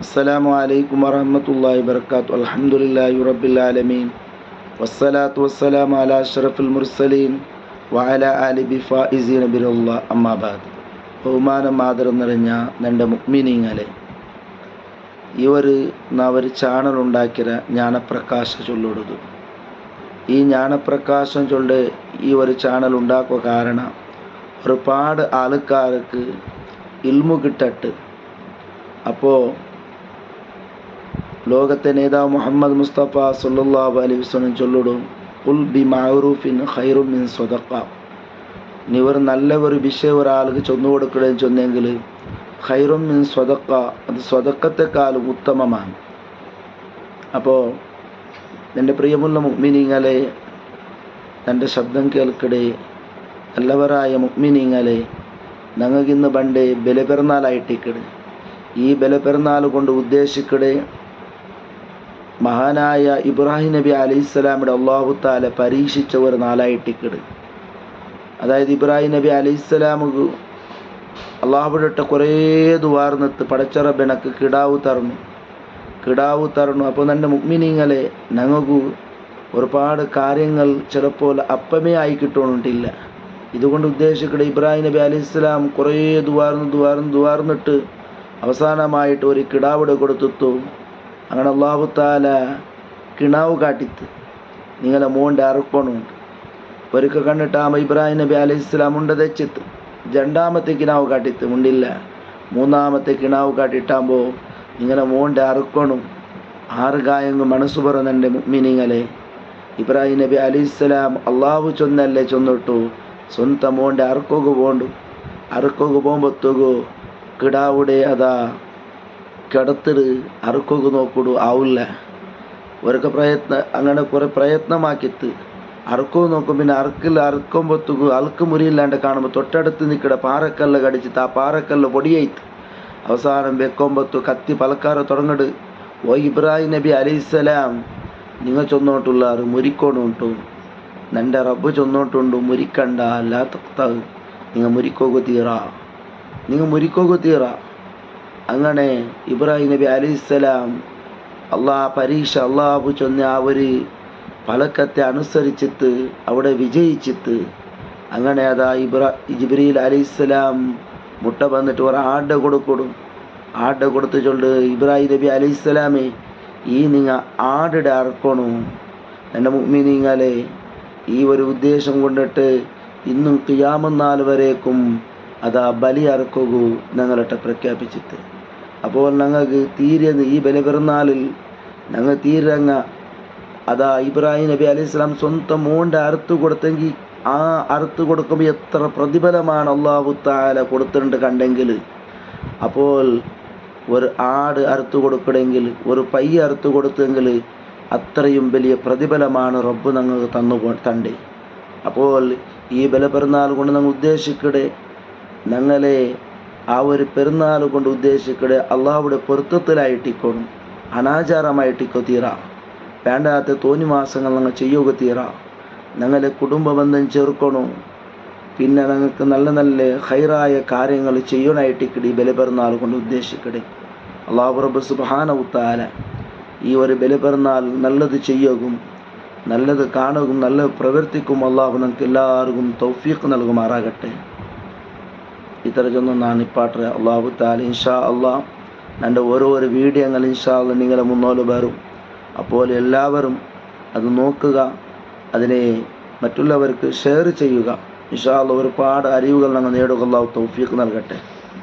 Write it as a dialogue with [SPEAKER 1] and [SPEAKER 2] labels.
[SPEAKER 1] അസ്സലാമു അലൈക്കും വറഹ്മത്തുള്ളാഹി വബറകാതുഹു. അൽഹംദുലില്ലാഹി റബ്ബിൽ ആലമീൻ വസ്സലാത്തു വസ്സലാമു അലാ അഷ്റഫിൽ മുർസലീൻ വഅലാ ആലിഹി ഫായിസീന ബിറല്ലാഹ്. അമ്മാ ബഅദ്. ബഹുമാനം ആദരം നിറഞ്ഞ എൻ്റെ മുഅ്മിനീങ്ങളെ, നാവൊരു ചാനൽ ഉണ്ടാക്കിയ ജ്ഞാനപ്രകാശ ചൊല്ലുള്ളത്. ഈ ജ്ഞാനപ്രകാശം ചൊല്ല് ഈ ഒരു ചാനൽ ഉണ്ടാക്കുക കാരണം ഒരുപാട് ആൾക്കാർക്ക് ഇൽമു കിട്ടട്ട്. അപ്പോൾ ലോകത്തെ നേതാവ് മുഹമ്മദ് മുസ്തഫ സല്ലല്ലാഹു അലൈഹി വസല്ലം ചൊല്ലിടും, ഖുൽ ബി മഅറൂഫിൻ ഖൈറും മിൻ സ്വദഖ. നീ ഒരു നല്ല ഒരു വിഷയം ഒരാൾക്ക് ചൊന്നു കൊടുക്കുകയും ചൊന്നെങ്കിൽ ഖൈറും മിൻ സ്വദഖ, അത് സ്വദഖത്തെക്കാളും ഉത്തമമാണ്. അപ്പോൾ എൻ്റെ പ്രിയമുള്ള മുഅ്മിനീങ്ങളെ, എൻ്റെ ശബ്ദം കേൾക്കടെ നല്ലവരായ മുഅ്മിനീങ്ങളെ, ഞങ്ങൾക്കിന്ന് പണ്ട് ബലിപെരുന്നാളായിട്ടിക്കട്. ഈ ബലിപെരുന്നാൾ കൊണ്ട് ഉദ്ദേശിക്കടെ മഹാനായ ഇബ്രാഹിം നബി അലൈഹിസ്സലാമിയുടെ അല്ലാഹു തആല പരീക്ഷിച്ച ഒരു നാളായിട്ടിക്കട്. അതായത് ഇബ്രാഹിം നബി അലൈഹിസ്സലാമുക്ക് അള്ളാഹുവിട്ട് കുറേ ദുആർന്നിട്ട് പടച്ചറബെനക്ക് കിടാവ് തരണം. അപ്പോൾ എൻ്റെ മുഅ്മിനീങ്ങളെ, ഞങ്ങൾക്ക് ഒരുപാട് കാര്യങ്ങൾ ചിലപ്പോൾ അപ്പമേ ആയി കിട്ടണമെന്നില്ല. ഇതുകൊണ്ട് ഉദ്ദേശിക്കടെ ഇബ്രാഹിം നബി അലൈഹിസ്സലാം കുറേ ദുആർന്നിട്ട് അവസാനമായിട്ട് ഒരു കിടാവിടെ കൊടുത്തു. അങ്ങനെ അല്ലാഹു തആല കിണാവ് കാട്ടിത്ത്, നിങ്ങളെ മോൻ്റെ അറുക്കണമുണ്ട്. ഒരിക്കൽ കണ്ടിട്ടാകുമ്പോൾ ഇബ്രാഹിം നബി അലൈഹിസ്സലാം ഉണ്ട തെച്ചിത്ത് രണ്ടാമത്തെ കിണാവ് കാട്ടിത്ത് ഉണ്ടില്ല. മൂന്നാമത്തെ കിണാവ് കാട്ടിട്ടാകുമ്പോൾ നിങ്ങളെ മോൻ്റെ അറുക്കണും. 6 ഗായങ്ങ് മനസ്സ് പറഞ്ഞെൻ്റെ മുഅ്മിനീങ്ങളെ, ഇബ്രാഹിം നബി അലൈഹിസ്സലാം അള്ളാഹു ചൊന്നല്ലേ ചൊന്നിട്ടു സ്വന്തം മോൻ്റെ അറുക്കൊക്കെ പോകുമ്പോഴത്തേക്കു കിടാവുടെ അതാ കിടത്തിട് അറുക്കൊക്കെ നോക്കൂടു ആവില്ല. ഒരൊക്കെ അങ്ങനെ കുറേ പ്രയത്നമാക്കിത്ത് അറുക്കോ നോക്കും. പിന്നെ അറുക്കുമ്പോഴത്തേക്കു അൽക്ക് മുറിയില്ലാണ്ട് കാണുമ്പോൾ തൊട്ടടുത്ത് നിൽക്കട പാറക്കല്ല് കടിച്ചിട്ട് ആ പാറക്കല്ല് പൊടിയായിട്ട് അവസാനം വെക്കുമ്പോഴത്തു കത്തി പലക്കാരെ തുടങ്ങട്. ഓ ഇബ്രാഹിം നബി അലൈഹിസ്സലാം, നിങ്ങൾ ചൊന്നോട്ടുള്ളാറ് മുരിക്കോണുണ്ടു, എൻ്റെ റബ്ബ് ചൊന്നോട്ടുണ്ട് മുരിക്കണ്ട, അല്ലാ തക്താവ്, നിങ്ങൾ മുരിക്കോകു തീറ. അങ്ങനെ ഇബ്രാഹിം നബി അലൈഹിസ്സലാം അള്ളാഹു ചൊന്ന ആ ഒരു ഫലക്കത്തെ അനുസരിച്ചിട്ട് അവിടെ വിജയിച്ചിട്ട് അങ്ങനെ അതാ ജിബ്രീൽ അലൈഹിസ്സലാം മുട്ട വന്നിട്ട് ഒരു ആട കൊടുത്ത് ചൊല്ല്, ഇബ്രാഹിം നബി അലൈഹിസ്സലാമേ, ഈ നിങ്ങൾ ആടിടെ അറക്കണു. എൻ്റെ മുഅ്മിനീങ്ങളെ, ഈ ഒരു ഉദ്ദേശം കൊണ്ടിട്ട് ഇന്നും ഖിയാമത്ത് നാൾ വരേക്കും അതാ ബലി അറക്കൂ ഞങ്ങളിട്ട് പ്രഖ്യാപിച്ചിട്ട്. അപ്പോൾ ഞങ്ങൾക്ക് തീരെ ഈ ബലിപെരുന്നാളിൽ ഞങ്ങൾ തീരങ്ങ അതാ ഇബ്രാഹിം നബി അലൈഹിസ്സലാം സ്വന്തം മോൻ്റെ അറുത്ത് കൊടുത്തെങ്കിൽ ആ അറുത്ത് കൊടുക്കുമ്പോൾ എത്ര പ്രതിഫലമാണ് അല്ലാഹു തആല കൊടുത്തിട്ടുണ്ട് കണ്ടെങ്കിൽ. അപ്പോൾ ഒരു ആട് അറുത്ത് കൊടുക്കണമെങ്കിൽ, ഒരു പയ്യ അറുത്ത് കൊടുത്തെങ്കിൽ അത്രയും വലിയ പ്രതിഫലമാണ് റബ്ബ് ഞങ്ങൾക്ക് തണ്ടേ. അപ്പോൾ ഈ ബലിപെരുന്നാൾ കൊണ്ട് ഞങ്ങൾ ഉദ്ദേശിക്കടെ, ഞങ്ങളെ ആ ഒരു പെരുന്നാൾ കൊണ്ട് ഉദ്ദേശിക്കടെ അള്ളാഹുവിടെ പൊരുത്തത്തിലായിട്ടിക്കണം, അനാചാരമായിട്ടിക്കോ തീറ, വേണ്ടാത്ത തോന്നിമാസങ്ങൾ ഞങ്ങൾ ചെയ്യുക തീറ. ഞങ്ങളെ കുടുംബ ബന്ധം ചേർക്കണോ, പിന്നെ ഞങ്ങൾക്ക് നല്ല നല്ല ഹൈറായ കാര്യങ്ങൾ ചെയ്യണമായിട്ടിക്കടി ബലിപെരുന്നാൾ കൊണ്ട് ഉദ്ദേശിക്കടെ. അല്ലാഹു റബ്ബ് സുബ്ഹാനഹു തആല ഈ ഒരു ബലിപെരുന്നാൾ നല്ലത് ചെയ്യുകയും നല്ലത് കാണുകയും നല്ലത് പ്രവർത്തിക്കും അള്ളാഹു നമുക്ക് എല്ലാവർക്കും തൗഫീഖ് നൽകുമാറാകട്ടെ. ഇത്ര ചൊന്നും ഞാൻ ഇപ്പാട്ടെ അള്ളാഹു തആല ഇൻഷാ അള്ളാഹ് എൻ്റെ ഓരോ വീഡിയോകൾ ഇൻഷാ അള്ളാഹ് നിങ്ങളെ മുന്നോട്ട് വരും. അപ്പോൾ എല്ലാവരും അത് നോക്കുക, അതിനെ മറ്റുള്ളവർക്ക് ഷെയർ ചെയ്യുക. ഇൻഷാ അള്ളാഹ് ഒരുപാട് അറിവുകൾ ഞങ്ങൾ നേടുക. അള്ളാഹു തൗഫീഖ് നൽകട്ടെ.